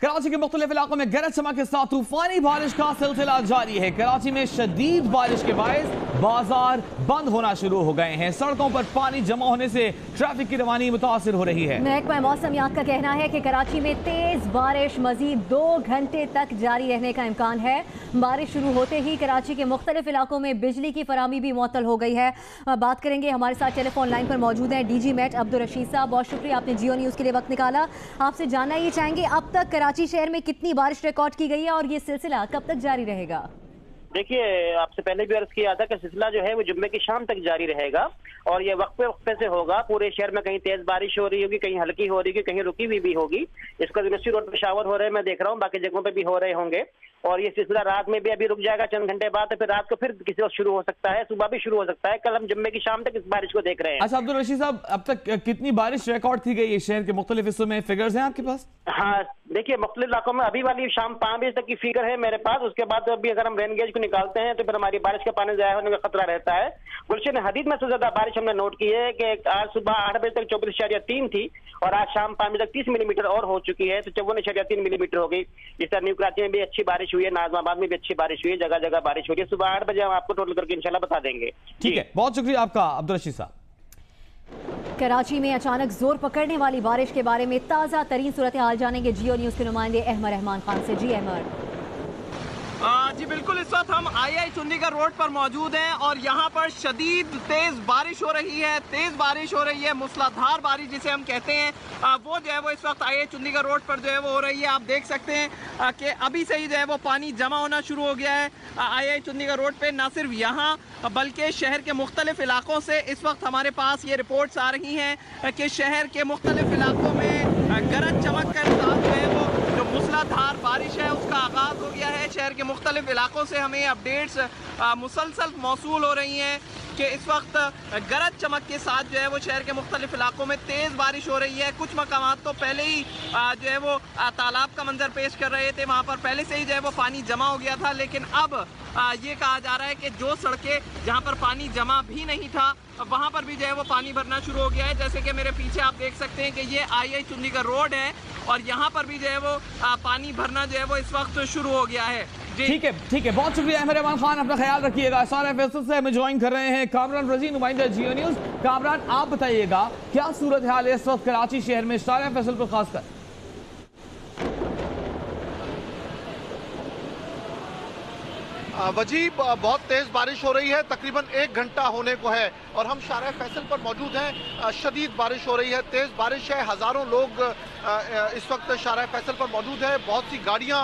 कराची के मुख्तलिफ इलाकों में गरज चमक के साथ तूफानी बारिश का सिलसिला जारी है। कराची में शदीद बारिश के बायस बाजार बंद होना शुरू हो गए हैं। सड़कों पर पानी जमा होने से ट्रैफिक की रवानी मुतासिर हो रही है। महकमा मौसमियात का कहना है कि कराची में तेज बारिश मजीद 2 घंटे तक जारी रहने का इम्कान है। बारिश शुरू होते ही कराची के मुख्तलिफ इलाकों में बिजली की फराहमी भी मुअत्तल हो गई है। बात करेंगे, हमारे साथ टेलीफोन लाइन पर मौजूद हैं डीजी मेट अब्दुल रशीद साहब। बहुत शुक्रिया, आपने जियो न्यूज़ के लिए वक्त निकाला। आपसे जानना ये चाहेंगे, अब तक कराची शहर में कितनी बारिश रिकॉर्ड की गई है और ये सिलसिला कब तक जारी रहेगा? देखिए, आपसे पहले भी अर्ज किया था कि सिलसिला जो है वो जुम्मे की शाम तक जारी रहेगा और ये वक्फे वक्फे से होगा। पूरे शहर में कहीं तेज बारिश हो रही होगी, कहीं हल्की हो रही होगी, कहीं रुकी हुई भी होगी। इसका यूनिवर्सिटी रोड पे शावर हो रहे हैं, मैं देख रहा हूँ, बाकी जगहों पे भी हो रहे होंगे। और ये सिलसिला रात में भी अभी रुक जाएगा चंद घंटे बाद, तो फिर रात को फिर किसी वक्त शुरू हो सकता है, सुबह भी शुरू हो सकता है। कल हम जुम्मे की शाम तक इस बारिश को देख रहे हैं। अच्छा अब्दुल रशीद साहब, अब तक कितनी बारिश रिकॉर्ड की गई है शहर के मुख्तलिफ हिस्सों में? फिगर्स हैं आपके पास? हाँ, देखिए, मुख्तलिफ इलाकों में अभी वाली शाम 5 बजे तक की फिगर है मेरे पास। उसके बाद अभी अगर हम रेन गेज को निकालते हैं तो फिर हमारी बारिश का पानी ज़ाया होने का खतरा रहता है। गुलशन हदीद में सबसे ज्यादा बारिश हमने नोट की है कि आज सुबह 8 बजे तक 24.3 थी और आज शाम 5 बजे तक 30 मिलीमीटर और हो चुकी है, तो 54.3 मिलीमीटर हो गई। जिस तरह न्यू कराची में भी अच्छी बारिश हुई है, नाजमाबाद में भी अच्छी बारिश हुई है, जगह जगह बारिश हो रही है। सुबह 8 बजे हम आपको टोटल करके इंशाल्लाह बता देंगे। ठीक है, बहुत शुक्रिया आपका अब्दुल रशीद साहब। कराची में अचानक जोर पकड़ने वाली बारिश के बारे में ताज़ा तरीन सूरत हाल जानेंगे जियो न्यूज़ के नुमाइंदे अहमद रहमान खान से। जी अहमद। जी बिल्कुल, इस वक्त हम आई चंडीगढ़ रोड पर मौजूद हैं और यहाँ पर शदीद तेज़ बारिश हो रही है। तेज़ बारिश हो रही है, मूसलाधार बारिश जिसे हम कहते हैं, वो जो है वो इस वक्त आई चंडीगढ़ रोड पर जो है वो हो रही है। आप देख सकते हैं कि अभी से ही जो है वो पानी जमा होना शुरू हो गया है आई चंडीगढ़ रोड पर। ना सिर्फ यहाँ बल्कि शहर के मुख्तलिफ इलाकों से इस वक्त हमारे पास ये रिपोर्ट्स आ रही हैं कि शहर के मुख्तलिफ इलाकों में गरज चमक के साथ जो है वो जो मूसलाधार बारिश है उसका आगाज़ हो गया है। शहर के मुख्तलिफ इलाकों से हमें अपडेट्स मुसलसल मौसूल हो रही हैं कि इस वक्त गरज चमक के साथ जो है वो शहर के मुख्तलिफ इलाकों में तेज़ बारिश हो रही है। कुछ मकामात तो पहले ही जो है वो तालाब का मंजर पेश कर रहे थे, वहाँ पर पहले से ही जो है वो पानी जमा हो गया था। लेकिन अब ये कहा जा रहा है कि जो सड़कें जहाँ पर पानी जमा भी नहीं था वहाँ पर भी जो है वो पानी भरना शुरू हो गया है। जैसे कि मेरे पीछे आप देख सकते हैं कि ये आई चंडीगढ़ रोड है और यहाँ पर भी जो है वो पानी भरना जो है वो इस वक्त शुरू हो गया है। ठीक है, बहुत शुक्रिया अहमद रहमान खान, अपना ख्याल रखिएगा। सारे फैसले से हमें ज्वाइन कर रहे हैं कामरान रजी, नुमाइंदा जियो न्यूज़। कामरान, आप बताइएगा क्या सूरत हाल है इस वक्त कराची शहर में, सारे फैसल पर खासकर? वजी, बहुत तेज़ बारिश हो रही है, तकरीबन 1 घंटा होने को है और हम शारा फैसल पर मौजूद हैं। शदीद बारिश हो रही है, तेज़ बारिश है, हज़ारों लोग इस वक्त शारा फैसल पर मौजूद है। बहुत सी गाड़ियाँ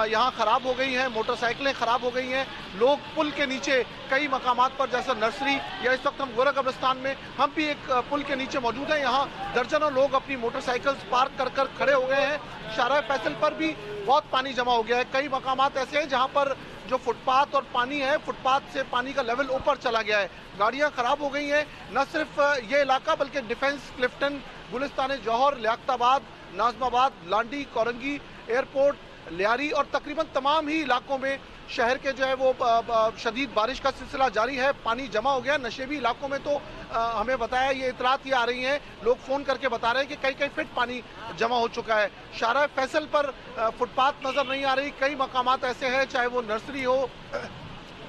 यहाँ ख़राब हो गई हैं, मोटरसाइकिलें ख़राब हो गई हैं। लोग पुल के नीचे कई मकामात पर, जैसे नर्सरी या इस वक्त हम गोरा कब्रिस्तान में, हम भी एक पुल के नीचे मौजूद हैं। यहाँ दर्जनों लोग अपनी मोटरसाइकिल्स पार्क कर कर खड़े हो गए हैं। शारा फैसल पर भी बहुत पानी जमा हो गया है। कई मकामात ऐसे हैं जहाँ पर जो फुटपाथ और पानी है, फुटपाथ से पानी का लेवल ऊपर चला गया है, गाड़ियां खराब हो गई हैं। न सिर्फ ये इलाका बल्कि डिफेंस, क्लिफ्टन, गुलिस्तान जौहर, लियाकताबाद, नाजमाबाद, लांडी, कोरंगी, एयरपोर्ट, लियारी और तकरीबन तमाम ही इलाकों में शहर के जो है वो शदीद बारिश का सिलसिला जारी है। पानी जमा हो गया। नशेबी इलाकों में तो हमें बताया, ये इतलात ये आ रही हैं, लोग फ़ोन करके बता रहे हैं कि कई कई फिट पानी जमा हो चुका है। शारा फैसल पर फुटपाथ नज़र नहीं आ रही। कई मकामात ऐसे हैं, चाहे वो नर्सरी हो,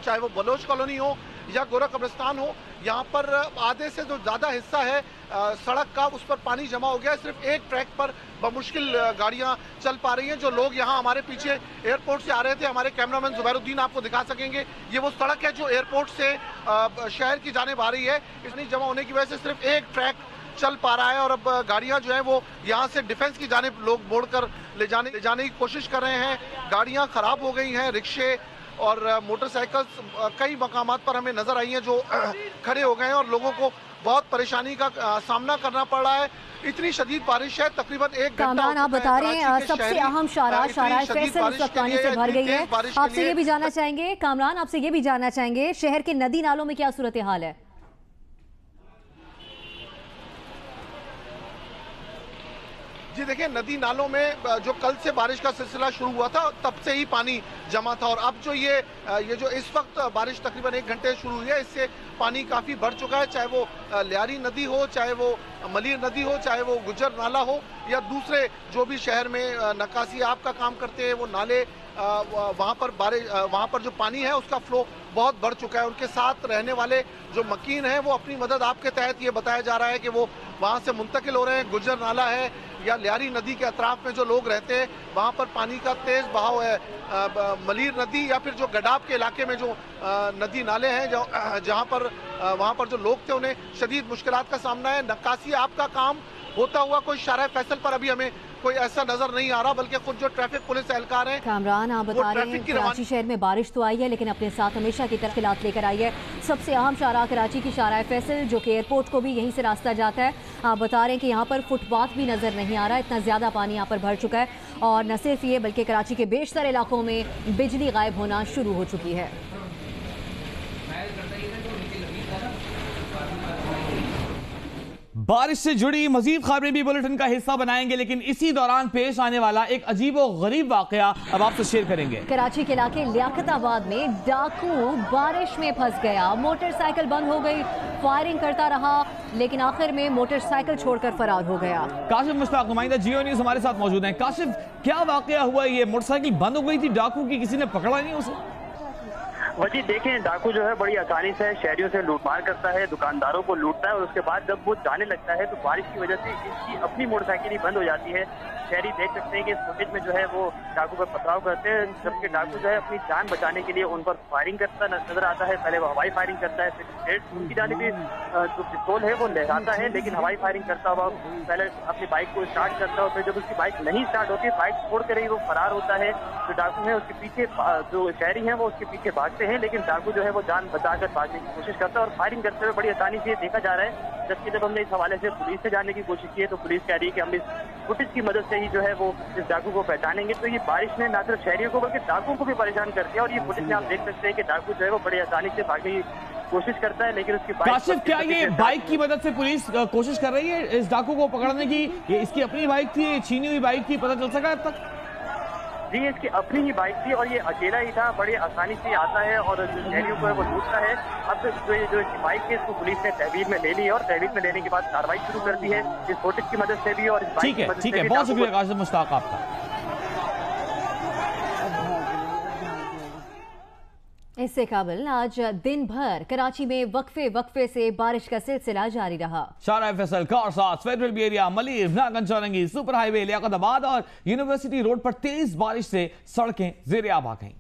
चाहे वो बलोच कॉलोनी हो या गोरा कब्रिस्तान हो, यहाँ पर आधे से जो ज़्यादा हिस्सा है सड़क का, उस पर पानी जमा हो गया है। सिर्फ एक ट्रैक पर बमुश्किल गाड़ियाँ चल पा रही हैं। जो लोग यहाँ हमारे पीछे एयरपोर्ट से आ रहे थे, हमारे कैमरामैन जुबैरुद्दीन आपको दिखा सकेंगे, ये वो सड़क है जो एयरपोर्ट से शहर की जानिब आ रही है। इतनी जमा होने की वजह से सिर्फ एक ट्रैक चल पा रहा है और अब गाड़ियाँ जो है वो यहाँ से डिफेंस की जानिब लोग मोड़कर ले जाने की कोशिश कर रहे हैं। गाड़ियाँ ख़राब हो गई हैं, रिक्शे और मोटरसाइकिल्स कई मकामात पर हमें नजर आई हैं जो खड़े हो गए हैं और लोगों को बहुत परेशानी का सामना करना पड़ रहा है। इतनी शदीद बारिश है, तकरीबन 1 घंटा। कामरान, आप बता रहे हैं सबसे अहम शारा फैसल इस वक्त पानी से भर गई है। आपसे ये भी जानना चाहेंगे कामरान, आपसे ये भी जानना चाहेंगे शहर के नदी नालों में क्या सूरत हाल है? जी देखिए, नदी नालों में जो कल से बारिश का सिलसिला शुरू हुआ था तब से ही पानी जमा था, और अब जो ये जो इस वक्त बारिश तकरीबन 1 घंटे शुरू हुई है, इससे पानी काफ़ी बढ़ चुका है। चाहे वो लियारी नदी हो, चाहे वो मलीर नदी हो, चाहे वो गुजर नाला हो, या दूसरे जो भी शहर में नक्काशी आप का काम करते हैं वो नाले, वहाँ पर जो पानी है उसका फ्लो बहुत बढ़ चुका है। उनके साथ रहने वाले जो मकीन हैं वो अपनी मदद आपके तहत ये बताया जा रहा है कि वो वहाँ से मुंतकिल हो रहे हैं। गुजर नाला है या लियारी नदी के अतराफ में जो लोग रहते हैं वहाँ पर पानी का तेज़ बहाव है। मलीर नदी या फिर जो गडाब के इलाके में जो नदी नाले हैं जहाँ पर वहाँ पर जो लोग थे उन्हें शदीद मुश्किलात का सामना है। नक्काशी आपका काम होता हुआ कोई शारा फैसल पर अभी हमें कोई ऐसा नजर नहीं आ रहा, बल्कि खुद जो ट्रैफिक पुलिस एहलकार हैं। कामरान, आप बता रहे हैं कराची शहर में बारिश तो आई है लेकिन अपने साथ हमेशा की तरकीलात लेकर आई है। सबसे अहम शारा कराची की शारा फैसल, जो कि एयरपोर्ट को भी यहीं से रास्ता जाता है। आप बता रहे हैं कि यहाँ पर फुटपाथ भी नजर नहीं आ रहा, इतना ज्यादा पानी यहाँ पर भर चुका है। और न सिर्फ ये बल्कि कराची के बेशतर इलाकों में बिजली गायब होना शुरू हो चुकी है। बारिश से जुड़ी मजीद खबरें भी बुलेटिन का हिस्सा बनाएंगे, लेकिन इसी दौरान पेश आने वाला एक अजीबो गरीब वाकया अब आपसे शेयर करेंगे। कराची के इलाके लियाकताबाद में डाकू बारिश में फंस गया, मोटरसाइकिल बंद हो गई, फायरिंग करता रहा लेकिन आखिर में मोटरसाइकिल छोड़कर फरार हो गया। काशिफ मुश्ताक, नुमाइंदा जियो न्यूज़ हमारे साथ मौजूद हैं। काशिफ, क्या वाकया हुआ? ये मोटरसाइकिल बंद हो गई थी डाकू की, किसी ने पकड़ा नहीं उसे? वजी देखें, डाकू जो है बड़ी आसानी से शहरियों से लूटमार करता है, दुकानदारों को लूटता है, और उसके बाद जब वो जाने लगता है तो बारिश की वजह से इसकी अपनी मोटरसाइकिल ही बंद हो जाती है। शहरी देख सकते हैं कि इस फुटेज में जो है वो डाकू पर पथराव करते हैं, जबकि डाकू जो है अपनी जान बचाने के लिए उन पर फायरिंग करता नजर आता है। पहले वो हवाई फायरिंग करता है, फिर उनकी जानिब जो पिस्तौल है वो लहराता है, लेकिन हवाई फायरिंग करता हुआ पहले अपनी बाइक को स्टार्ट करता है, और फिर जब उसकी बाइक नहीं स्टार्ट होती, बाइक छोड़ कर ही वो फरार होता है। जो डाकू है उसके पीछे, जो शहरी हैं वो उसके पीछे भागते हैं, लेकिन डाकू जो है वो जान बचाकर भागने की कोशिश करता है और फायरिंग करते हुए बड़ी आसानी से देखा जा रहा है। जबकि जब हमने इस हवाले से पुलिस से जानने की कोशिश की है तो पुलिस कह रही है कि हम इस फुटेज की मदद से ही जो है वो इस डाकू को पहचानेंगे। तो ये बारिश ने न सिर्फ शहरियों को बल्कि डाकू को भी परेशान कर दिया, और ये फुटेज में आप देख सकते हैं कि डाकू जो है वो बड़ी आसानी से भागने की कोशिश करता है, लेकिन उसकी काशिफ, क्या ये बाइक की मदद से पुलिस कोशिश कर रही है इस डाकू को पकड़ने की? ये इसकी अपनी बाइक थी, छीनी हुई बाइक थी, पता चल सका अब तक? जी, इसकी अपनी ही बाइक थी और ये अकेला ही था, बड़े आसानी से आता है और जो शहरियों को है वो लूटता है। अब जो इसकी बाइक है इसको पुलिस ने तहवील में ले ली है और तहवील में लेने के बाद कार्रवाई शुरू कर दी है इस फुटेज की मदद से भी और इस बाइक की मदद से भी। ठीक है, बहुत शुक्रिया काशिफ मुश्ताक आपका। इससे काबिल आज दिन भर कराची में वक्फे से बारिश का सिलसिला जारी रहा। Shara Faisal, Karsaz, federal B area, Malir, Nagan Chowrangi, super highway, Liaquatabad और यूनिवर्सिटी रोड पर तेज बारिश से सड़कें ज़ेर-ए-आब आ गईं।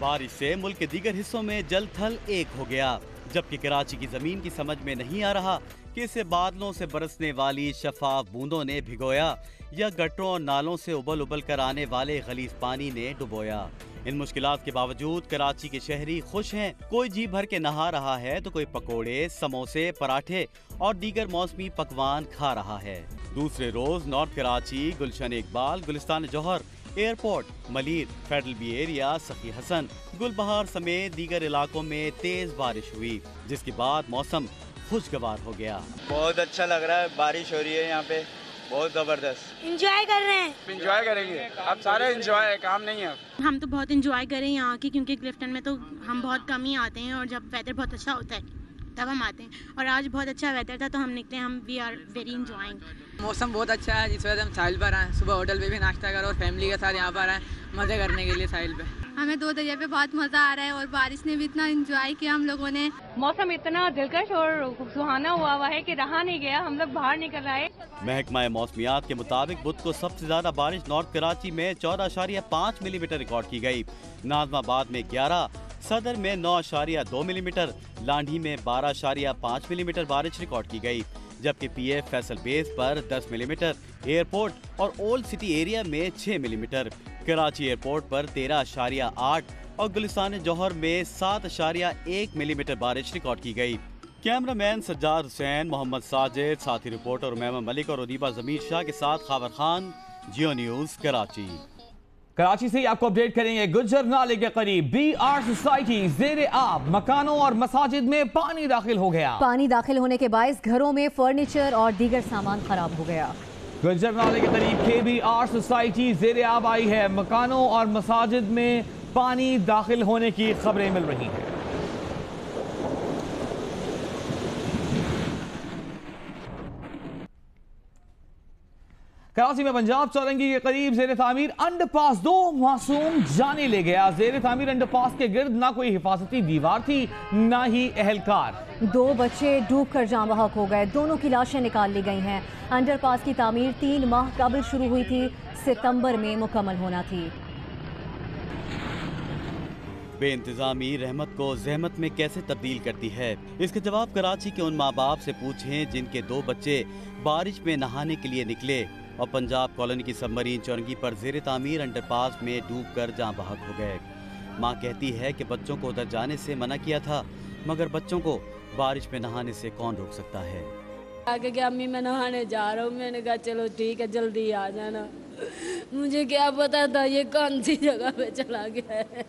बारिश से मुल्क के दीगर हिस्सों में जल थल एक हो गया, जबकि कराची की जमीन की समझ में नहीं आ रहा कि इसे बादलों से बरसने वाली शफाफ बूंदों ने भिगोया या गटरों और नालों से उबल उबल कर आने वाले गलीज पानी ने डुबोया। इन मुश्किलात के बावजूद कराची के शहरी खुश हैं। कोई जी भर के नहा रहा है तो कोई पकोड़े, समोसे, पराठे और दीगर मौसमी पकवान खा रहा है। दूसरे रोज north Karachi, Gulshan Iqbal, Gulistan Jauhar, airport, Malir, federal B area, Sakhi Hasan, गुलबहार समेत दीगर इलाकों में तेज बारिश हुई, जिसके बाद मौसम खुशगवार हो गया। बहुत अच्छा लग रहा है, बारिश हो रही है यहाँ पे, बहुत जबरदस्त। एंजॉय कर रहे हैं। एंजॉय करेंगे, अब सारे एंजॉय है, काम नहीं है। हम तो बहुत एंजॉय करें यहाँ की, क्योंकि क्लिफ्टन में तो हम बहुत कम ही आते हैं और जब वेदर बहुत अच्छा होता है तब हम आते हैं, और आज बहुत अच्छा वेदर था तो हम निकले, हम वी आर वेरी एंजॉइंग। मौसम बहुत अच्छा है, जिस वजह से हम साहिल पर आए, सुबह होटल पे भी नाश्ता करो और फैमिली के साथ यहाँ पर आए मज़े करने के लिए साहिल पे। हमें दो दरिया पे बहुत मज़ा आ रहा है और बारिश ने भी इतना एंजॉय किया हम लोगों ने। मौसम इतना दिलकश और सुहाना हुआ है कि रहा नहीं गया, हम लोग बाहर निकल आए। महकमा मौसमियात के मुताबिक बुध को सबसे ज्यादा बारिश नॉर्थ कराची में 14.5 मिलीमीटर रिकॉर्ड की गई, नाजमाबाद में 11, सदर में 9.2 मिलीमीटर, लांढी में 12.5 मिलीमीटर बारिश रिकॉर्ड की गई, जबकि पीएफ फैसल बेस पर 10 मिलीमीटर, एयरपोर्ट और ओल्ड सिटी एरिया में 6 मिलीमीटर, कराची एयरपोर्ट पर 13.8 और गुलिस्तान जौहर में 7.1 मिलीमीटर बारिश रिकॉर्ड की गई। कैमरामैन सज्जाद हुसैन, मोहम्मद साजिद, साथी रिपोर्टर उमैमा मलिक और उदीबा जमीर शाह के साथ खावर खान, जियो न्यूज़ कराची। कराची से ही आपको अपडेट करेंगे। गुज्जर नाले के करीब BR सोसाइटी ज़ेर-ए-आब, मकानों और मसाजिद में पानी दाखिल हो गया। पानी दाखिल होने के बायस घरों में फर्नीचर और दीगर सामान खराब हो गया। गुजर नाले के करीब KBR सोसाइटी ज़ेरे आब आई है। मकानों और मसाजिद में पानी दाखिल होने की खबरें मिल रही हैं। कराची में पंजाब चौरंगी के करीब जेर तामीर अंडरपास 2 मासूम जाने ले गया। जेर तामीर अंडरपास के गिर्द ना कोई हिफाजती दीवार थी ना ही एहलकार। 2 बच्चे डूबकर जाँ बहक हो गए। दोनों की लाशें निकाल ली गई हैं। अंडरपास की तामीर 3 माह कबल शुरू हुई थी, सितंबर में मुकम्मल होना थी। बेइंतजामी रहमत को जहमत में कैसे तब्दील करती है, इसके जवाब कराची के उन माँ बाप से पूछें जिनके 2 बच्चे बारिश में नहाने के लिए निकले और पंजाब कॉलोनी की सबमरीन चौरंगी पर ज़ेरे तामीर अंडरपास में डूबकर जाँ बहक हो गए। माँ कहती है कि बच्चों को उधर जाने से मना किया था, मगर बच्चों को बारिश में नहाने से कौन रोक सकता है। आगे कि अम्मी मैं नहाने जा रहा हूँ, मैंने कहा चलो ठीक है जल्दी आ जाना। मुझे क्या पता था ये कौन सी जगह पे चला गया है।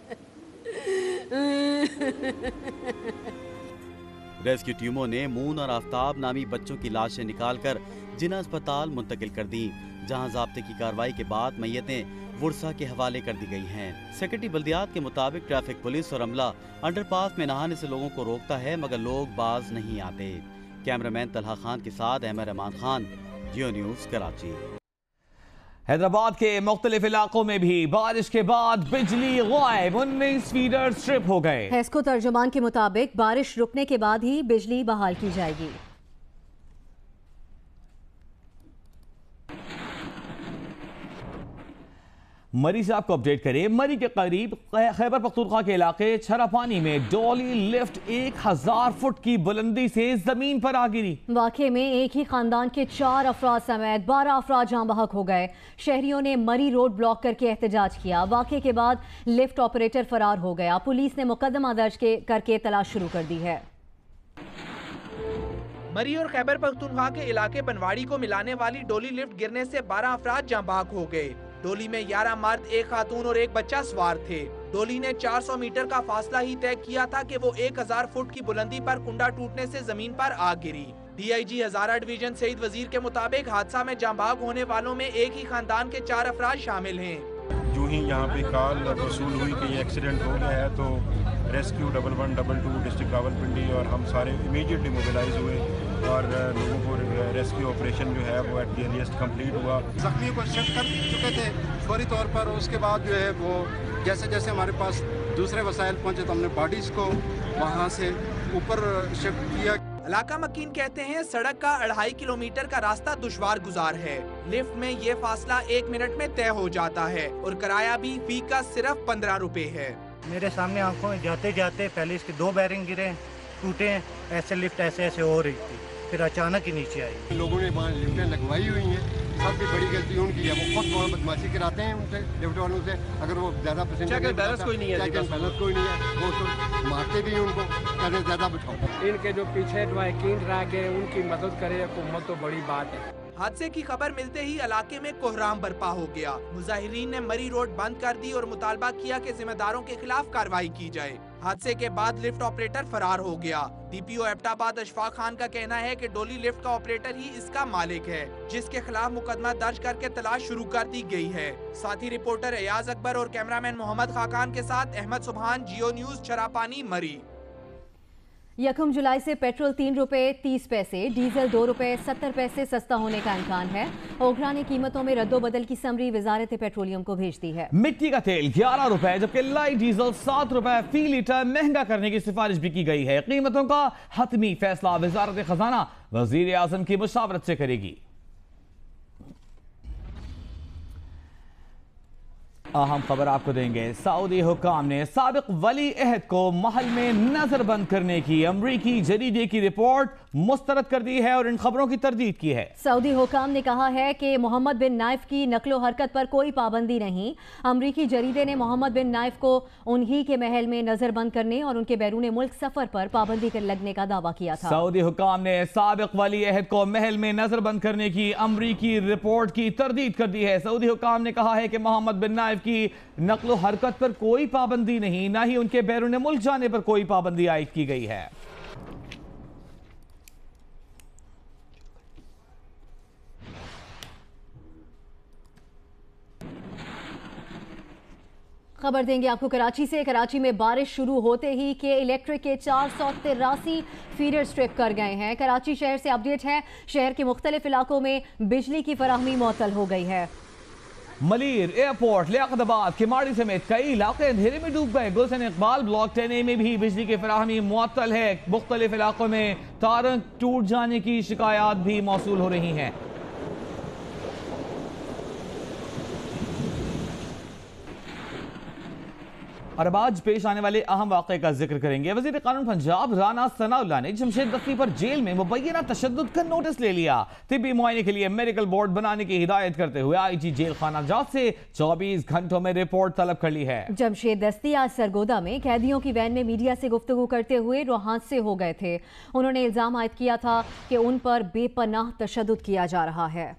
रेस्क्यू टीमों ने मून और आफ्ताब नामी बच्चों की लाशें निकालकर जिना अस्पताल मुंतकिल कर दी, जहां ज़ाब्ते की कार्रवाई के बाद मैयतें वुरसा के हवाले कर दी गई हैं। सेक्रेटरी बल्दियात के मुताबिक ट्रैफिक पुलिस और अमला अंडरपास में नहाने से लोगों को रोकता है, मगर लोग बाज नहीं आते। कैमरामैन तलहा खान के साथ अहमद रहमान खान, जियो न्यूज़ कराची। हैदराबाद के मुख्तलिफ इलाकों में भी बारिश के बाद बिजली गायब, 19 फीडर स्ट्रिप हो गए। हेस्को तर्जुमान के मुताबिक बारिश रुकने के बाद ही बिजली बहाल की जाएगी। मरी से आपको अपडेट करें। मरी के करीब खैबर पख्तूनख्वा के इलाके छरापानी में डॉली लिफ्ट 1000 फुट की बुलंदी से जमीन पर आ गिरी। वाकये में एक ही खानदान के 4 अफराद समेत 12 अफराद जाँ बहक हो गए। शहरियों ने मरी रोड ब्लॉक करके एहतजाज किया। वाकये के बाद लिफ्ट ऑपरेटर फरार हो गया। पुलिस ने मुकदमा दर्ज करके तलाश शुरू कर दी है। मरी और खैबर पख्तूनख्वा के इलाके बनवाड़ी को मिलाने वाली डोली लिफ्ट गिरने से 12 अफराद जाँ बहक हो गए। डोली में 11 मर्द, 1 खातून और 1 बच्चा सवार थे। डोली ने 400 मीटर का फासला ही तय किया था कि वो 1000 फुट की बुलंदी पर कुंडा टूटने से जमीन पर आ गिरी। DIG हजारा डिवीजन सईद वजीर के मुताबिक हादसा में जाँ बहक होने वालों में एक ही खानदान के 4 अफराद शामिल हैं। जो ही यहाँ पे कॉल वसूल हुई कि ये एक्सीडेंट हो गया है, तो रेस्क्यू 1112 डिस्ट्रिक्ट रावलपिंडी और हम सारे इमीडिएटली मोबिलाइज हुए और लोगों को रेस्क्यू ऑपरेशन जो है वो एट द अर्लीस्ट कंप्लीट हुआ। जख्मियों को शिफ्ट कर चुके थे फौरी तौर पर, और उसके बाद जो है वो जैसे जैसे हमारे पास दूसरे वसाइल पहुंचे तो हमने बॉडीज़ को वहाँ से ऊपर शिफ्ट किया। इलाका मकीन कहते हैं सड़क का 2.5 किलोमीटर का रास्ता दुश्वार गुजार है। लिफ्ट में ये फासला 1 मिनट में तय हो जाता है और किराया भी फी का सिर्फ 15 रुपए है। मेरे सामने आंखों में जाते जाते पहले इसके 2 बैरिंग गिरे, टूटे, ऐसे लिफ्ट ऐसे हो रही थी, फिर अचानक ही नीचे आई। लोगों ने वहाँ लिफ्टें लगवाई हुई हैं, सबसे बड़ी गलती उनकी है, वो खुद वहाँ बदमाशी कराते हैं उनसे लिफ्ट वालों से। अगर वो ज़्यादा पैसेंजर बैलेंस कोई नहीं है, वो तो मारते भी उनको, कहते ज़्यादा बिठाओ। इनके जो पीछे वकील रह गए उनकी मदद करे हुकूमत तो बड़ी बात है। हादसे की खबर मिलते ही इलाके में कोहराम बरपा हो गया। मुजाहिरीन ने मरी रोड बंद कर दी और मुतालबा किया कि जिम्मेदारों के खिलाफ कार्रवाई की जाए। हादसे के बाद लिफ्ट ऑपरेटर फरार हो गया। DPO एबटाबाद अशफाक खान का कहना है कि डोली लिफ्ट का ऑपरेटर ही इसका मालिक है, जिसके खिलाफ मुकदमा दर्ज करके तलाश शुरू कर दी गई है। साथी रिपोर्टर एयाज अकबर और कैमरामैन मोहम्मद खाकान के साथ अहमद सुबहान, जियो न्यूज़, छरापानी, मरी। 1 जुलाई से पेट्रोल 3 रुपए 30 पैसे, डीजल 2 रुपए 70 पैसे सस्ता होने का इम्कान है। ओखरा ने कीमतों में रद्दोबदल की समरी वजारत पेट्रोलियम को भेज दी है। मिट्टी का तेल 11 रुपए जबकि लाइट डीजल 7 रुपए फी लीटर महंगा करने की सिफारिश भी की गई है। कीमतों का हतमी फैसला वजारत खजाना वजीर आजम की मुशावरत से करेगी। अहम खबर आपको देंगे। सऊदी हुक्काम ने साबिक वली अहद को महल में नजरबंद करने की अमरीकी जरीदे की रिपोर्ट मुस्तरद कर दी है और इन खबरों की तरदीद की है। सऊदी हुक्काम ने कहा है कि मोहम्मद बिन नाइफ की नकलो हरकत पर कोई पाबंदी नहीं। अमरीकी जरीदे ने मोहम्मद बिन नाइफ को उन्हीं के महल में नजरबंद करने और उनके बैरून मुल्क सफर पर पाबंदी लगने का दावा किया था। सऊदी हुक्काम ने साबिक वली अहद को महल में नजरबंद करने की अमरीकी रिपोर्ट की तरदीद कर दी है। सऊदी हुक्काम ने कहा है कि मोहम्मद बिन नाइफ की नकलो हरकत पर कोई पाबंदी नहीं, ना ही उनके बैरून मुल्क जाने पर कोई पाबंदी आयद की गई है। खबर देंगे आपको कराची से। कराची में बारिश शुरू होते ही के इलेक्ट्रिक के 483 फीडर स्ट्रिप कर गए हैं। कराची शहर से अपडेट है, शहर के मुख्तलिफ इलाकों में बिजली की फराहमी मुअत्तल हो गई है। मलीर, एयरपोर्ट, लियाकताबाद, किमाड़ी समेत कई इलाके अंधेरे में डूब गए। गुलशन इकबाल ब्लॉक 10A में भी बिजली की फराहमी मुअत्तल है। मुख्तलिफ इलाकों में तार टूट जाने की शिकायत भी मौसूल हो रही हैं। और अब आज पेश आने वाले अहम वाक़े का जिक्र करेंगे। वज़ीर क़ानून पंजाब राना सनाउल्लाह ने जमशेद दस्ती पर जेल में मुबैना तशद्दुद का नोटिस ले लिया। तिब्बी मुआयने के लिए मेडिकल बोर्ड बनाने की हिदायत करते हुए IG जेल खाना जात से 24 घंटों में रिपोर्ट तलब कर ली है। जमशेद दस्ती आज सरगोदा में कैदियों की वैन में मीडिया से गुफ्तगू करते हुए रोहान से हो गए थे। उन्होंने इल्जाम आयद किया था कि उन पर बेपनाह तशद्दुद किया जा रहा है।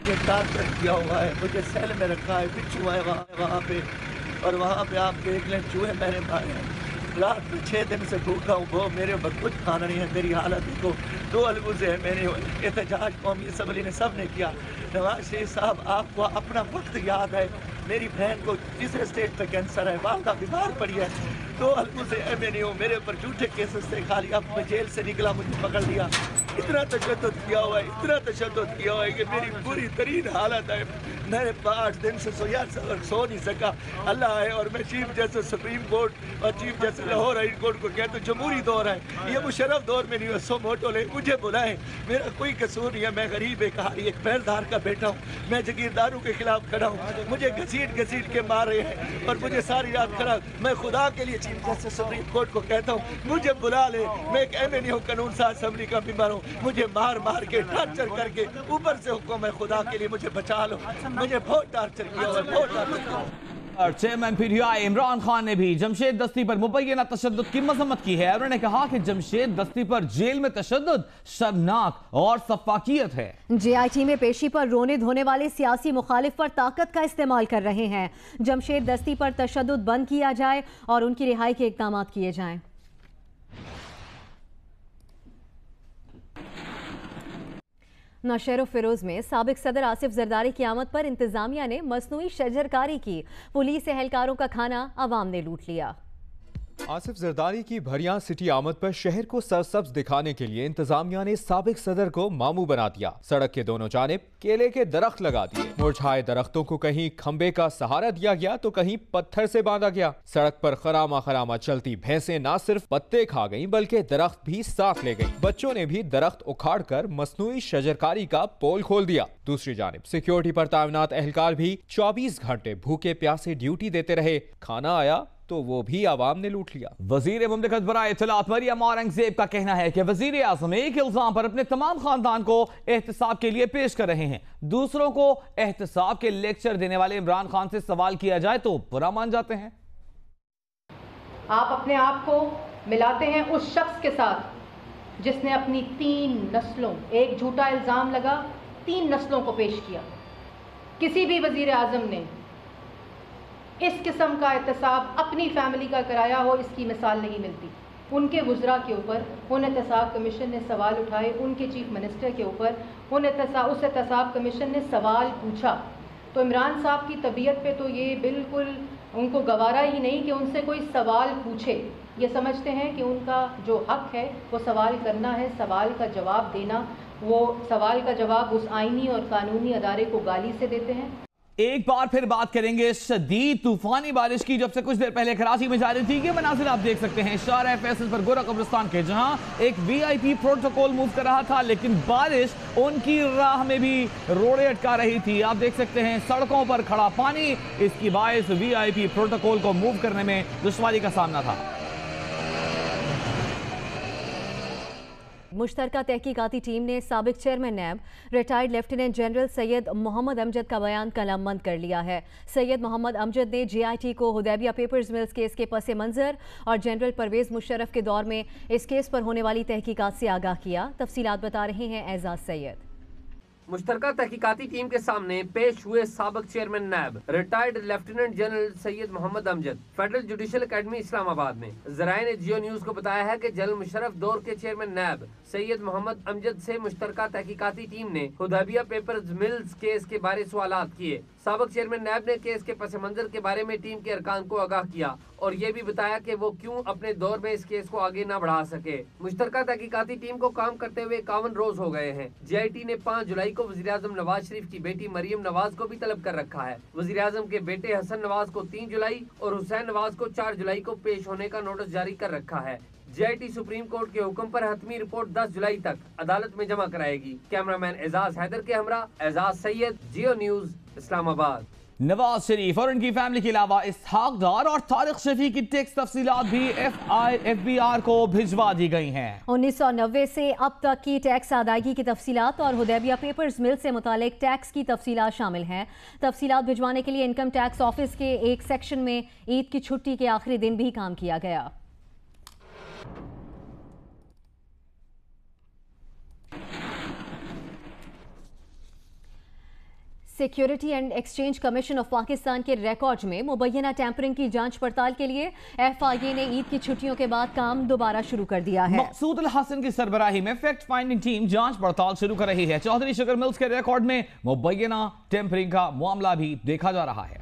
किया हुआ है, मुझे सेल में रखा है, बिच्छू है वहाँ पे, और वहाँ पे आप देख लें चूहे मैंने मारे हैं। रात में 6 दिन से भूखा हूँ, वो मेरे ऊपर कुछ खाना नहीं है। मेरी हालत देखो, 2 अलगुजे हैं। मैंने एहतजाज कौमी असम्बली ने सब ने किया। नवाज शरीफ साहब, आपको अपना वक्त याद है। मेरी बहन को तीसरे स्टेज पे कैंसर है, वालदा बीमार पड़ी है। 2 अलगुजे है, मैं नहीं हूँ। मेरे ऊपर झूठे केसेस से खाली, अब मैं जेल से निकला, मुझे पकड़ लिया। इतना तशद्दुद किया हुआ है, इतना तशद्दुद किया हुआ है कि मेरी बुरी तरीन हालत है। मैं 8 दिन से सो नहीं सका। अल्लाह है, और मैं चीफ जस्टिस सुप्रीम कोर्ट और chief justice Lahore high court को कहता हूँ, जमहूरी दौर है, ये मुशर्रफ दौर में नहीं है। सो मोटो ले, मुझे बुलाए, मेरा कोई कसूर नहीं है। मैं गरीब एक पैरदार का बेटा हूँ। मैं जागीरदारों के खिलाफ खड़ा हूँ। मुझे घसीट घसीट के मार रहे हैं और मुझे सारी रात खड़ा। मैं खुदा के लिए चीफ जस्टिस सुप्रीम कोर्ट को कहता हूँ, मुझे बुला ले। मैं एक MNA हूँ, कानून साज असम्बली का मेंबर हूँ। मुझे मार मार के टॉर्चर करके ऊपर से हुक्म है, खुदा के लिए मुझे बचा लो। मुझे बहुत टॉर्चर किया हुआ, बहुत टॉर्चर किया। और चेयरमैन PTI इमरान खान ने भी जमशेद दस्ती पर मुबैना तशद्दुद की मजम्मत की है। उन्होंने कहा कि जमशेद दस्ती पर जेल में तशद्दुद शर्मनाक और सफाकियत है। JIT में पेशी पर रोने धोने वाले सियासी मुखालिफ पर ताकत का इस्तेमाल कर रहे हैं। जमशेद दस्ती पर तशद्दुद बंद किया जाए और उनकी रिहाई के इक़दाम किए जाएं। नौशहर फिरोज में साबिक सदर आसिफ जरदारी की आमद पर इंतजामिया ने मसनूई शजरकारी की। पुलिस एहलकारों का खाना अवाम ने लूट लिया। आसिफ जरदारी की भरियां सिटी आमद पर शहर को सरसब्ज दिखाने के लिए इंतजामिया ने साबिक सदर को मामू बना दिया। सड़क के दोनों जानिब केले के दरख्त लगा दिए। मुरझाए दरख्तों को कहीं खंबे का सहारा दिया गया तो कहीं पत्थर से बांधा गया। सड़क पर खरामा खरामा चलती भैंसें न सिर्फ पत्ते खा गईं बल्कि दरख्त भी साथ ले गईं। बच्चों ने भी दरख्त उखाड़ कर मसनूई शजरकारी का पोल खोल दिया। दूसरी जानिब सिक्योरिटी पर तैनात एहलकार भी 24 घंटे भूखे प्यासे ड्यूटी देते रहे। खाना आया तो वो भी आवाम ने लूट लिया। वजीर मुमलिकत बराए इत्तलात मरियम औरंगजेब का कहना है कि वजीर आज़म एक इल्जाम पर अपने तमाम खानदान को एहतसाब के लिए पेश कर रहे हैं। दूसरों को एहतसाब के लेक्चर देने वाले इमरान खान से सवाल किया जाए तो बुरा मान जाते हैं। आप अपने आप को मिलाते हैं उस शख्स के साथ जिसने अपनी 3 नस्लों, एक झूठा इल्जाम लगा, 3 नस्लों को पेश किया। किसी भी वजीर आज़म ने इस किस्म का एहतसाब अपनी फैमिली का कराया हो, इसकी मिसाल नहीं मिलती। उनके गुजरा के ऊपर उन एहतसाब कमीशन ने सवाल उठाए, उनके चीफ मिनिस्टर के ऊपर उस एहतसाब कमीशन ने सवाल पूछा। तो इमरान साहब की तबीयत पे तो ये बिल्कुल उनको गवारा ही नहीं कि उनसे कोई सवाल पूछे। ये समझते हैं कि उनका जो हक है वो सवाल करना है, सवाल का जवाब देना। वो सवाल का जवाब उस आईनी और कानूनी अदारे को गाली से देते हैं। एक बार फिर बात करेंगे शदीद तूफानी बारिश की। जब से कुछ देर पहले कराची में जारी थी, ये मनाजिर आप देख सकते हैं शारा फैसल पर गोरा कब्रिस्तान के, जहां एक VIP प्रोटोकॉल मूव कर रहा था, लेकिन बारिश उनकी राह में भी रोड़े अटका रही थी। आप देख सकते हैं सड़कों पर खड़ा पानी, इसकी बायस VIP प्रोटोकॉल को मूव करने में दुश्वारी का सामना था। मुश्तरका तहकीकाती टीम ने साबिक chairman NAB retired lieutenant general Syed Mohammad Amjad का बयान कलमबंद कर लिया है। सैयद मोहम्मद अमजद ने JIT को हुदैबिया पेपर्स मिल्स केस के पस मंजर और जनरल परवेज मुशर्रफ के दौर में इस केस पर होने वाली तहकीकात से आगाह किया। तफसीलात बता रहे हैं एजाज सैयद। मुश्तरका तहकीकाती टीम के सामने पेश हुए साबिक chairman NAB retired lieutenant general Syed Mohammad Amjad federal judicial academy Islamabad में। ज़राए ने जियो न्यूज को बताया है कि जनरल मुशर्रफ दौर के चेयरमैन नैब सैयद मोहम्मद अमजद से मुश्तरका तहकीकाती टीम ने हुदैबिया पेपर्स मिल्स केस के बारे सवालात किए। साबिक चेयरमैन नैब ने केस के पस मंजर के बारे में टीम के अरकान को आगाह किया और ये भी बताया कि वो क्यों अपने दौर में इस केस को आगे न बढ़ा सके। मुश्तरका तहकीकाती टीम को काम करते हुए 51 रोज हो गए हैं। JIT ने 5 जुलाई को वज़ीर-ए-आज़म नवाज शरीफ की बेटी मरियम नवाज को भी तलब कर रखा है। वज़ीर-ए-आज़म के बेटे हसन नवाज को 3 जुलाई और हुसैन नवाज को 4 जुलाई को पेश होने का नोटिस जारी कर रखा है। JIT सुप्रीम कोर्ट के हुक्म पर हतमी रिपोर्ट 10 जुलाई तक अदालत में जमा कराएगी। कैमरामैन एजाज हैदर के हमरा एजाज सैयद, जियो न्यूज, इस्लामाबाद। नवाज शरीफ और उनकी फैमिली के अलावा इसहाक डार और तारिक शफी की टैक्स तफसीलात भी FBR को भिजवा दी गई हैं। 1990 से अब तक की टैक्स अदायगी की तफसीलात और हुदैबिया पेपर्स मिल से मुतालिक टैक्स की तफसीलात शामिल हैं। तफसीलात भिजवाने के लिए इनकम टैक्स ऑफिस के एक सेक्शन में ईद की छुट्टी के आखिरी दिन भी काम किया गया। Security and exchange commission of Pakistan के रिकॉर्ड में मुबैना टैंपरिंग की जांच पड़ताल के लिए FIA ने ईद की छुट्टियों के बाद काम दोबारा शुरू कर दिया है। मकसूद अल हसन की सरबराही में फैक्ट फाइंडिंग टीम जांच पड़ताल शुरू कर रही है। चौधरी शुगर मिल्स के रिकॉर्ड में मुबैना टैंपरिंग का मामला भी देखा जा रहा है।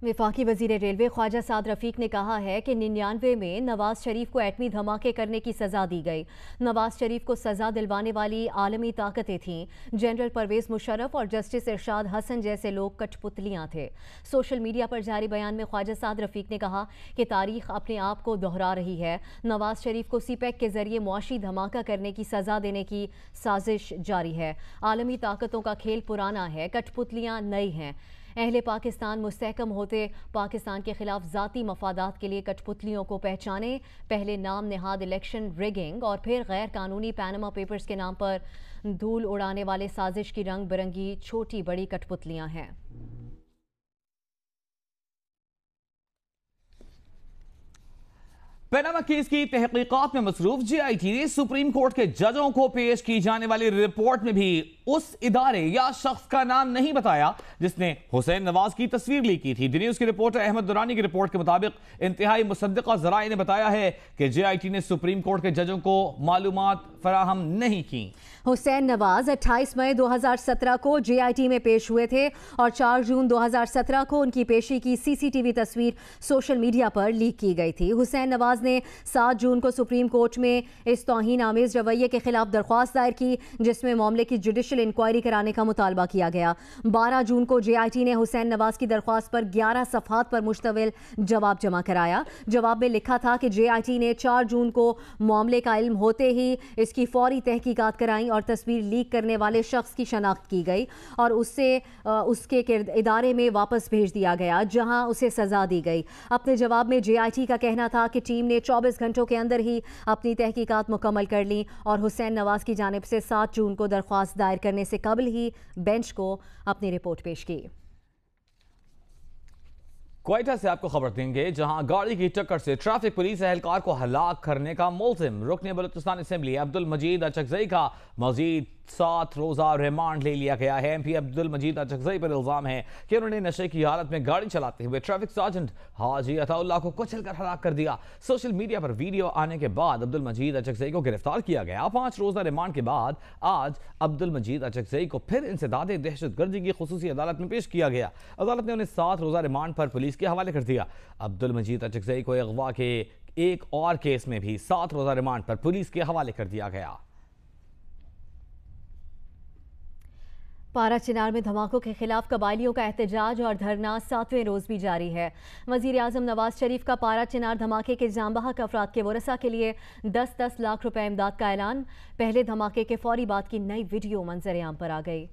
वफाकी वजीर रेलवे ख्वाजा साद रफीक ने कहा है कि 99 में नवाज शरीफ को एटमी धमाके करने की सजा दी गई। नवाज शरीफ को सजा दिलवाने वाली आलमी ताकतें थीं। जनरल परवेज मुशर्रफ और जस्टिस इरशाद हसन जैसे लोग कठपुतलियां थे। सोशल मीडिया पर जारी बयान में ख्वाजा साद रफीक ने कहा कि तारीख अपने आप को दोहरा रही है। नवाज शरीफ को CPEC के जरिए मुआशी धमाका करने की सजा देने की साजिश जारी है। आलमी ताकतों का खेल पुराना है, कठपुतलियां नई हैं। अहले पाकिस्तान मुस्तहकम होते पाकिस्तान के खिलाफ जाती मफादात के लिए कठपुतलियों को पहचाने। पहले नाम निहाद इलेक्शन रिगिंग और फिर गैर कानूनी पैनामा पेपर्स के नाम पर धूल उड़ाने वाले साजिश की रंग बिरंगी छोटी बड़ी कठपुतलियां हैं। पैनामा केस की तहकीकात में मसरूफ JIT ने सुप्रीम कोर्ट के जजों को पेश की जाने वाली रिपोर्ट में भी उस इदारे या शख्स का नाम नहीं बताया जिसने हुसैन नवाज की तस्वीर लीक की थी। दी न्यूज के रिपोर्टर अहमद दुरानी की रिपोर्ट के मुताबिक इंतहाई मुसद्दिका ज़राए ने बताया है कि JIT ने सुप्रीम कोर्ट के जजों को मालूमात फराहम नहीं की। हुसैन नवाज 28 मई 2017 को JIT में पेश हुए थे और 4 जून 2017 को उनकी पेशी की CCTV तस्वीर सोशल मीडिया पर लीक की गई थी। हुसैन नवाज ने 7 जून को सुप्रीम कोर्ट में इस तौहीन आमेज रवैये के खिलाफ दरख्वास्त दायर की जिसमें मामले की जुडिशल इंक्वायरी कराने का मुतालबा किया गया। 12 जून को JIT ने हुसैन नवाज की दरख्वास्त पर 11 सफ़हात पर मुश्तमिल जवाब जमा कराया। जवाब में लिखा था कि JIT ने 4 जून को मामले का इल्म होते ही इसकी फौरी तहकीकात कराई और तस्वीर लीक करने वाले शख्स की शनाख्त की गई और उसके इदारे में वापस भेज दिया गया जहां उसे सजा दी गई। अपने जवाब में JIT का कहना था कि टीम ने 24 घंटों के अंदर ही अपनी तहकीकात मुकम्मल कर ली और हुसैन नवाज की जानिब से 7 जून को दरख्वास्त दायर करने से कबल ही बेंच को अपनी रिपोर्ट पेश की। क्वेटा से आपको खबर देंगे जहां गाड़ी की टक्कर से ट्रैफिक पुलिस एहलकार को हलाक करने का मुल्जिम रुकने बलूचिस्तान असेंबली अब्दुल मजीद अचकजई का मजीद 7 रोज़ा रिमांड ले लिया गया है। MP अब्दुल मजीद अचकजई पर इल्जाम है कि उन्होंने नशे की हालत में गाड़ी चलाते हुए ट्रैफिक सार्जेंट हाजी अताउल्लाह को कुचलकर हलाक कर दिया। सोशल मीडिया पर वीडियो आने के बाद अब्दुल मजीद अचकजई को गिरफ्तार किया गया। 5 रोज़ा रिमांड के बाद आज अब्दुल मजीद अचकजई को फिर इंसदाद दहशतगर्दी की खुसूसी अदालत में पेश किया गया। अदालत ने उन्हें 7 रोज़ा रिमांड पर पुलिस के हवाले कर दिया। अब्दुल मजीद अचकजई को अगवा के एक और केस में भी 7 रोज़ा रिमांड पर पुलिस के हवाले कर दिया गया। पारा चिनार में धमाकों के खिलाफ कबायलियों का एहतजाज और धरना 7वें रोज भी जारी है। वजीर आजम नवाज शरीफ का पारा चिनार धमाके के जामबहक अफराद के वरसा के लिए 10-10 लाख रुपए इमदाद का ऐलान। पहले धमाके के फौरी बाद की नई वीडियो मंजर आम पर आ गई।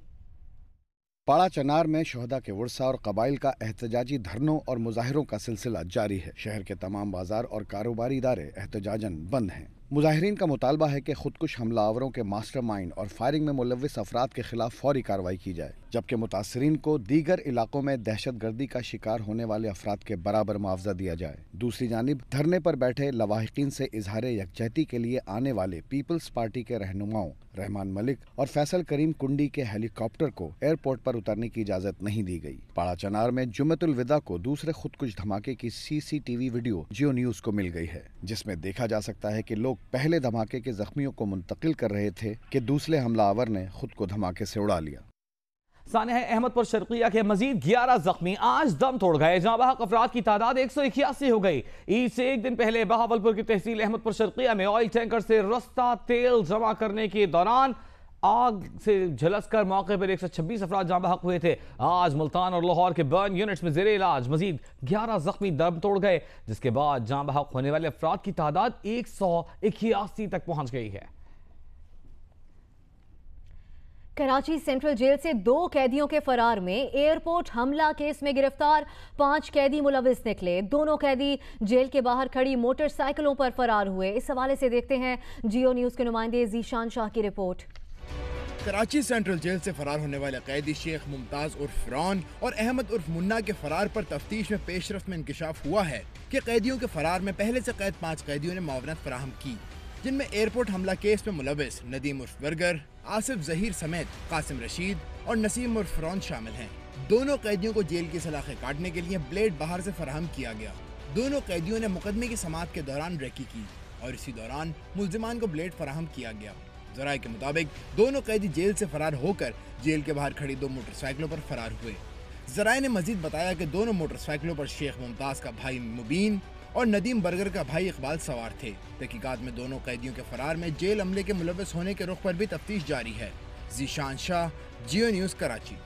पाड़ा चनार में शहदा के वर्सा और कबाइल का एहतजाजी धरनों और मुजाहिरों का सिलसिला जारी है। शहर के तमाम बाजार और कारोबारी इदारे एहतजाजन बंद हैं। मुजाहिरीन का मुतालबा है कि खुदकुश हमलावरों के मास्टरमाइंड और फायरिंग में मुलव्विस अफराद के खिलाफ फौरी कार्रवाई की जाए, जबकि मुतासरीन को दीगर इलाकों में दहशतगर्दी का शिकार होने वाले अफराद के बराबर मुआवजा दिया जाए। दूसरी जानिब धरने पर बैठे लवाहिकीन से इजहार यकजहती के लिए आने वाले पीपल्स पार्टी के रहनुमाओं रहमान मलिक और फैसल करीम कुंडी के हेलीकॉप्टर को एयरपोर्ट पर उतरने की इजाजत नहीं दी गई। पाड़ा चनार में जुम्मतुल विदा को दूसरे खुदकुश धमाके की CCTV वीडियो जियो न्यूज को मिल गई है, जिसमें देखा जा सकता है कि लोग पहले धमाके के जख्मियों को मुंतकिल कर रहे थे कि दूसरे हमलावर ने खुद को धमाके से उड़ा लिया। सानिया अहमदपुर शर्किया के मजीद 11 जख्मी आज दम तोड़ गए, जहां बहक अफराद की तादाद 181 हो गई। ईद से एक दिन पहले बहावलपुर की तहसील अहमदपुर शर्किया में ऑयल टैंकर से रस्ता तेल जमा करने के दौरान आग से झुलसकर मौके पर 126 अफराद जाँ बहक हुए थे। आज मुल्तान और लाहौर के बर्न यूनिट्स में जेर इलाज मजीद 11 जख्मी दम तोड़ गए, जिसके बाद जाँ बहक होने वाले अफराद की तादाद 181 तक पहुंच गई है। कराची सेंट्रल जेल से 2 कैदियों के फरार में एयरपोर्ट हमला केस में गिरफ्तार 5 कैदी मुलविस निकले। दोनों कैदी जेल के बाहर खड़ी मोटरसाइकिलों पर फरार हुए। इस हवाले से देखते हैं जियो न्यूज के नुमाइंदे जीशान शाह की रिपोर्ट। कराची सेंट्रल जेल से फरार होने वाले कैदी शेख मुमताज उर्फ फरौन और अहमद उर्फ मुन्ना के फरार पर तफ्तीश में पेशरफ में इंकशाफ हुआ है कि कैदियों के फरार में पहले से कैद 5 कैदियों ने मुआवनत फराहम की, जिनमें एयरपोर्ट हमला केस में मुलविस नदीम उर्फ बर्गर, आसिफ जहीर समेत कासिम रशीद और नसीम उर्फ फरौन शामिल हैं। दोनों कैदियों को जेल की सलाखें काटने के लिए ब्लेड बाहर से फराहम किया गया। दोनों कैदियों ने मुकदमे की समाअत के दौरान रेकी की और इसी दौरान मुल्जिमान को ब्लेड फराहम किया गया। ज़राए के मुताबिक दोनों कैदी जेल से फरार होकर जेल के बाहर खड़ी 2 मोटरसाइकिलों पर फरार हुए। ज़राए ने मजीद बताया कि दोनों मोटरसाइकिलों पर शेख मुमताज का भाई मुबीन और नदीम बर्गर का भाई इकबाल सवार थे। तहकीकात में दोनों कैदियों के फरार में जेल अमले के मुलविस होने के रुख पर भी तफ्तीश जारी है। जीशान शाह, जियो न्यूज, कराची।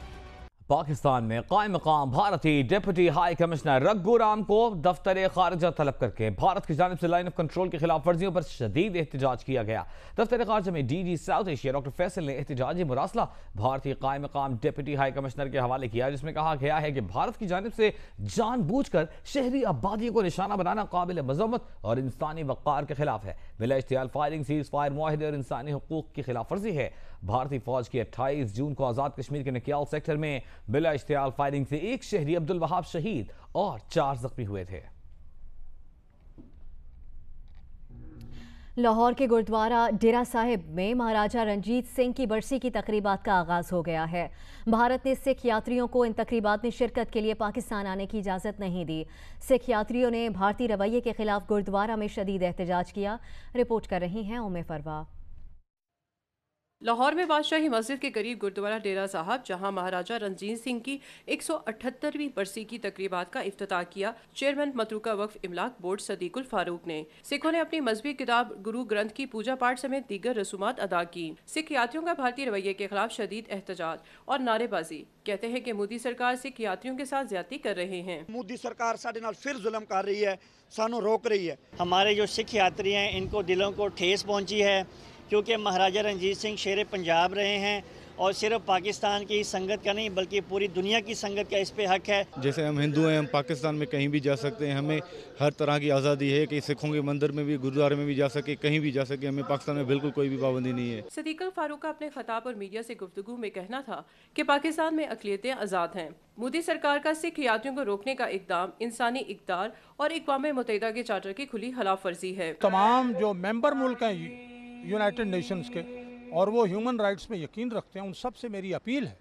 पाकिस्तान में कायम मकाम भारतीय deputy high commissioner Raghu Ram को दफ्तर खारजा तलब करके भारत की जानिब से लाइन ऑफ कंट्रोल की खिलाफ वर्जियों पर शदीद एहतजाज किया गया। दफ्तर खारजा में DG south Asia doctor Faisal ने एहतजाजी मुरासला भारतीय कायम मकाम डिप्टी हाई कमिश्नर के हवाले किया, जिसमें कहा गया है कि भारत की जानिब से जानबूझकर शहरी आबादी को निशाना बनाना काबिल मजम्मत और इंसानी वक़ार के खिलाफ है। बिला इश्तियाल फायरिंग, सीज फायर मुआहदे और इंसानी हुकूक की खिलाफ वर्जी है। भारतीय फौज की 28 जून को आज़ाद कश्मीर के नकियाल सेक्टर में बिला इश्तियाल फायरिंग से एक शहरी अब्दुल वहाब शहीद और 4 जख्मी हुए थे। लाहौर के गुरुद्वारा डेरा साहिब में महाराजा रंजीत सिंह की बरसी की तकरीबात का आगाज हो गया है। भारत ने सिख यात्रियों को इन तकरीबात में शिरकत के लिए पाकिस्तान आने की इजाज़त नहीं दी। सिख यात्रियों ने भारतीय रवैये के खिलाफ गुरुद्वारा में शदीद एहतजाज किया। रिपोर्ट कर रही हैं उम्मे फरवा। लाहौर में बादशाही मस्जिद के करीब गुरुद्वारा डेरा साहब, जहां महाराजा रंजीत सिंह की 178वीं बरसी की तकरीबात का इफ्तिताह किया, चेयरमैन मतरूका वक्फ इमलाक बोर्ड सदीकुल फारूक ने। सिखों ने अपनी मजहबी किताब गुरु ग्रंथ की पूजा पाठ समेत दीगर रसूमात अदा की। सिख यात्रियों का भारतीय रवैये के खिलाफ शदीद एहतजाज और नारेबाजी। कहते हैं कि मोदी सरकार सिख यात्रियों के साथ ज्यादती कर रहे हैं। मोदी सरकार साडे नाल फिर जुल्म कर रही है, सानू रोक रही है। हमारे जो सिख यात्री हैं इनको दिलों को ठेस पहुंची है, क्योंकि महाराजा रंजीत सिंह शेर पंजाब रहे हैं और सिर्फ पाकिस्तान की संगत का नहीं बल्कि पूरी दुनिया की संगत का इस पे हक है। जैसे हम हिंदू हैं, हम पाकिस्तान में कहीं भी जा सकते हैं, हमें हर तरह की आज़ादी है कि सिखों के मंदिर में भी, गुरुद्वारे में भी जा सके, कहीं भी जा सके। हमें पाकिस्तान में बिल्कुल कोई भी पाबंदी नहीं है। सदीकुल फारूक का अपने खिताब और मीडिया से गुफ्तगू में कहना था कि पाकिस्तान में अक़लियतें आज़ाद हैं। मोदी सरकार का सिख यात्रियों को रोकने का इक़दाम इंसानी इक़दार और अक़वाम मुत्तहिदा के चार्टर की खुली खिलाफ वर्जी है। तमाम जो मेंबर मुल्क हैं यूनाइटेड नेशंस के और वो ह्यूमन राइट्स में यकीन रखते हैं, उन सब से मेरी अपील है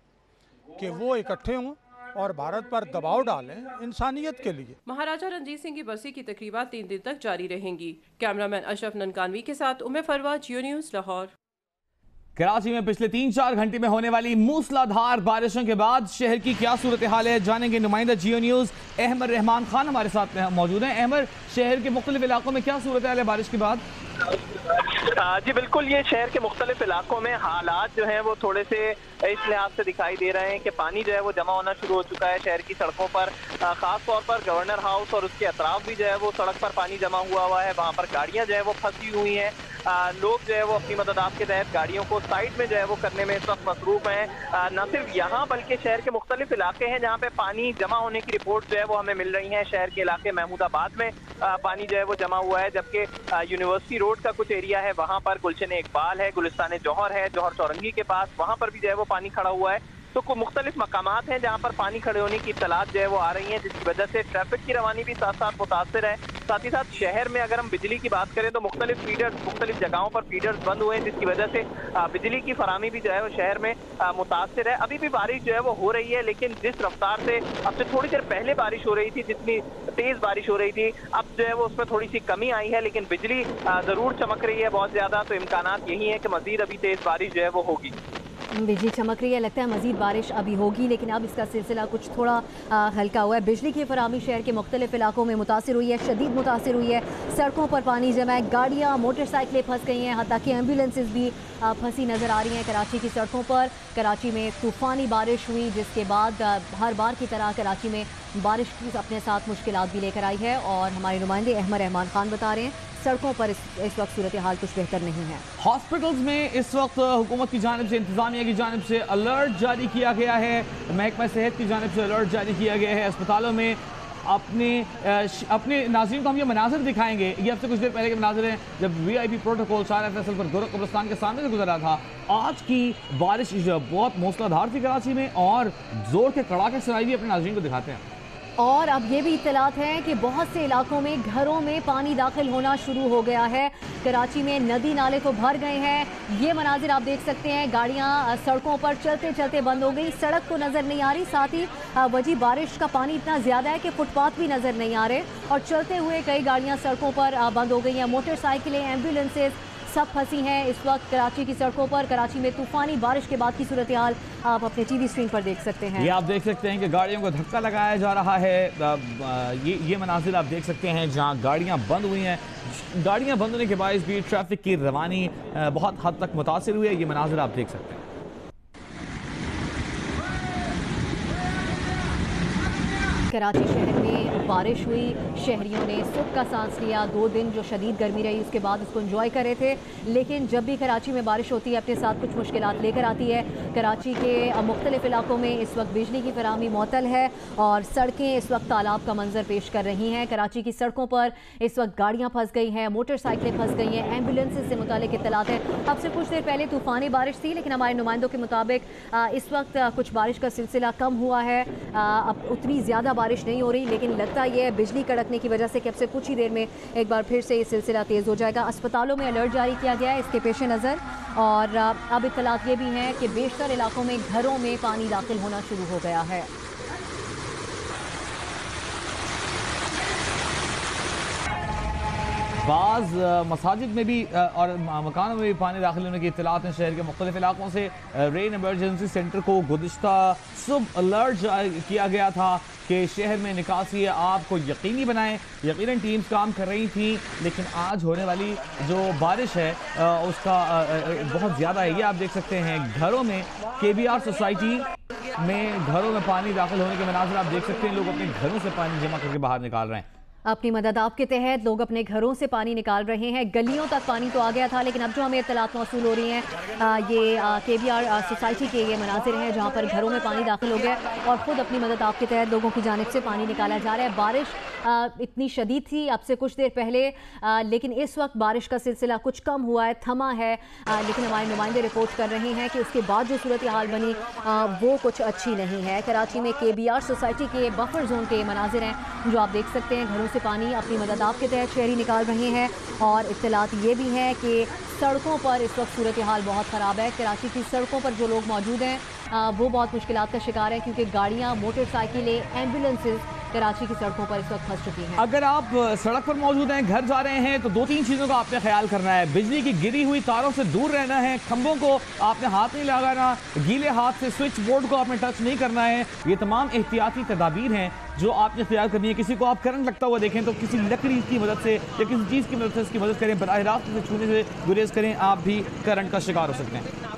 कि वो इकट्ठे हों और भारत पर दबाव डालें इंसानियत के लिए। महाराजा रंजीत सिंह की बरसी की तकरीबात 3 दिन तक जारी रहेंगी। कैमरामैन अशरफ ननकानवी के साथ उम्मे फरवा, जियो न्यूज़, लाहौर। कराची में पिछले 3-4 घंटे में होने वाली मूसलाधार बारिशों के बाद शहर की क्या सूरत हाल है, जानेंगे नुमाइंदा जियो न्यूज़ अहमद रहमान खान हमारे साथ मौजूद हैं। अहमद, शहर के मुख्तलिफ इलाकों में क्या सूरत हाल है बारिश के बाद? जी बिल्कुल, ये शहर के मुख्तलिफ इलाकों में हालात जो हैं वो थोड़े से इस लिहाज से दिखाई दे रहे हैं कि पानी जो है वो जमा होना शुरू हो चुका है शहर की सड़कों पर। खास तौर पर गवर्नर हाउस और उसके अतराफ भी जो है वो सड़क पर पानी जमा हुआ है। वहाँ पर गाड़ियाँ जो है वो फंसी हुई हैं। लोग जो है वो अपनी मदद के तहत गाड़ियों को साइड में जो है वो करने में इस वक्त मसरूफ हैं। न सिर्फ यहाँ बल्कि शहर के मुख्तलिफ इलाके हैं जहाँ पे पानी जमा होने की रिपोर्ट जो है वो हमें मिल रही है। शहर के इलाके महमूदाबाद में पानी जो है वो जमा हुआ है, जबकि यूनिवर्सिटी रोड रोड का कुछ एरिया है, वहां पर गुलशन इकबाल है, गुलिस्तान जौहर है, जौहर चौरंगी के पास, वहां पर भी जो है वो पानी खड़ा हुआ है। तो कुछ मुख्तलिफ मकामात हैं जहाँ पर पानी खड़े होने की इत्तलात जो है वो आ रही हैं, जिसकी वजह से ट्रैफिक की रवानी भी साथ साथ मुतासर है। साथ ही साथ शहर में अगर हम बिजली की बात करें तो मुख्तलिफ जगहों पर फीडर्स बंद हुए हैं, जिसकी वजह से बिजली की फरामी भी जो है वो शहर में मुतासर है। अभी भी बारिश जो है वो हो रही है, लेकिन जिस रफ्तार से अब से थोड़ी देर पहले बारिश हो रही थी, जितनी तेज बारिश हो रही थी, अब जो है वो उसमें थोड़ी सी कमी आई है, लेकिन बिजली जरूर चमक रही है बहुत ज्यादा। तो इम्कानात यही है कि मजीद अभी तेज बारिश जो है वो होगी। बिजली चमक रही है, लगता है मजीद बारिश अभी होगी, लेकिन अब इसका सिलसिला कुछ थोड़ा हल्का हुआ है। बिजली की फरामी शहर के मुख्तलिफ इलाकों में मुतासिर हुई है, शदीद मुतासिर हुई है। सड़कों पर पानी जमा है, गाड़ियाँ मोटरसाइकिलें फंस गई हैं, हत्ता कि एम्बुलेंसेज भी फंसी नज़र आ रही हैं कराची की सड़कों पर। कराची में तूफ़ानी बारिश हुई, जिसके बाद हर बार की तरह कराची में बारिश की अपने साथ मुश्किलात भी लेकर आई है। और हमारे नुमाइंदे अहमद रहमान खान बता रहे हैं सड़कों पर इस वक्त सूरत हाल कुछ बेहतर नहीं है। हॉस्पिटल्स में इस वक्त हुकूमत की जानिब से, इंतजामिया की जानिब से अलर्ट जारी किया गया है, महकमा सेहत की जानिब से अलर्ट जारी किया गया है। अस्पतालों में अपने नाज़रीन को हम ये मनाज़िर दिखाएंगे। ये अब से कुछ देर पहले के मनाज़िर हैं जब VIP प्रोटोकॉल सारा फैसल पर गोरख कब्रिस्तान के सामने से गुजरा था। आज की बारिश बहुत मूसलाधार थी कराची में, और जोर के कड़ाके सुनाई भी अपने नाज़रीन को दिखाते हैं। और अब ये भी इत्तलात हैं कि बहुत से इलाकों में घरों में पानी दाखिल होना शुरू हो गया है। कराची में नदी नाले तो भर गए हैं। ये मनाजिर आप देख सकते हैं, गाड़ियां सड़कों पर चलते चलते बंद हो गई, सड़क तो नज़र नहीं आ रही। साथ ही वजह बारिश का पानी इतना ज़्यादा है कि फुटपाथ भी नज़र नहीं आ रहे, और चलते हुए कई गाड़ियाँ सड़कों पर बंद हो गई हैं। मोटरसाइकिलें, एम्बुलेंसेज सब फंसी हैं इस वक्त कराची की सड़कों पर। कराची में तूफ़ानी बारिश के बाद की सूरत हाल आप अपने TV स्क्रीन पर देख सकते हैं। ये आप देख सकते हैं कि गाड़ियों को धक्का लगाया जा रहा है। ये मनाजिर आप देख सकते हैं जहां गाड़ियां बंद हुई हैं। गाड़ियां बंद होने के बायस भी ट्रैफिक की रवानी बहुत हद तक मुतासिर हुई है। ये मनाजिर आप देख सकते हैं। कराची शहर में बारिश हुई, शहरियों ने सुख का सांस लिया। 2 दिन जो शदीद गर्मी रही उसके बाद उसको एंजॉय कर रहे थे, लेकिन जब भी कराची में बारिश होती है अपने साथ कुछ मुश्किलात लेकर आती है। कराची के मुख्तलिफ इलाकों में इस वक्त बिजली की फराहमी मुअत्तल है और सड़कें इस वक्त तालाब का मंजर पेश कर रही हैं। कराची की सड़कों पर इस वक्त गाड़ियाँ फंस गई हैं, मोटरसाइकिलें फंस गई हैं, एम्बुलेंसेज से मुतालिक इत्तलात हैं। अब से कुछ देर पहले तूफ़ानी बारिश थी, लेकिन हमारे नुमाइंदों के मुताबिक इस वक्त कुछ बारिश का सिलसिला कम हुआ है। अब उतनी ज़्यादा बारिश नहीं हो रही, लेकिन लगता यह है बिजली कड़कने की वजह से कि अब से कुछ ही देर में एक बार फिर से ये सिलसिला तेज़ हो जाएगा। अस्पतालों में अलर्ट जारी किया गया है इसके पेश नज़र, और अब इत्तलात ये भी हैं कि बेशतर इलाकों में घरों में पानी दाखिल होना शुरू हो गया है। बाज़ मसाजिद में भी और मकानों में भी पानी दाखिल होने की इत्तलात हैं शहर के मुख्तलिफ इलाकों से। रेन इमरजेंसी सेंटर को गुज़िश्ता सुबह अलर्ट किया गया था कि शहर में निकासी आपको यकीनी बनाएं। यकीनन टीम्स काम कर रही थी, लेकिन आज होने वाली जो बारिश है उसका बहुत ज़्यादा है। ये आप देख सकते हैं घरों में, KBR सोसाइटी में घरों में पानी दाखिल होने के मनाज़िर आप देख सकते हैं। लोग अपने घरों से पानी जमा करके बाहर निकाल रहे हैं। अपनी मदद आपके तहत लोग अपने घरों से पानी निकाल रहे हैं। गलियों तक पानी तो आ गया था, लेकिन अब जो हमें इत्तलात मौसूल हो रही हैं ये KBR सोसाइटी के ये मनाजिर हैं जहां पर घरों में पानी दाखिल हो गया और ख़ुद अपनी मदद आपके तहत लोगों की जानिब से पानी निकाला जा रहा है। बारिश इतनी शदीद थी अब से कुछ देर पहले, लेकिन इस वक्त बारिश का सिलसिला कुछ कम हुआ है, थमा है, लेकिन हमारे नुमाइंदे रिपोर्ट कर रहे हैं कि उसके बाद जो सूरत हाल बनी वो कुछ अच्छी नहीं है। कराची में KBR सोसाइटी के बफर जोन के मनाजिर हैं जो आप देख सकते हैं। घरों से पानी अपनी मदद आपके तहत शहरी निकाल रहे हैं, और इत्तलात ये भी हैं कि सड़कों पर इस वक्त सूरत हाल बहुत ख़राब है। कराची की सड़कों पर जो लोग मौजूद हैं वो बहुत मुश्किलात का शिकार हैं, क्योंकि गाड़ियाँ, मोटरसाइकिलें, एम्बुलेंसेज कराची की सड़कों पर इस वक्त फंस चुकी हैं। अगर आप सड़क पर मौजूद हैं, घर जा रहे हैं, तो 2-3 चीज़ों का आपने ख्याल करना है। बिजली की गिरी हुई तारों से दूर रहना है, खंभों को आपने हाथ नहीं लगाना, गीले हाथ से स्विच बोर्ड को आपने टच नहीं करना है। ये तमाम एहतियाती तदाबीर हैं जो आपने इख्तियार करनी है। किसी को आप करंट लगता हुआ देखें तो किसी लकड़ी की मदद से या किसी चीज़ की मदद से इसकी मदद करें, बराह रास्त से छूने से गुरेज करें, आप भी करंट का शिकार हो सकते हैं।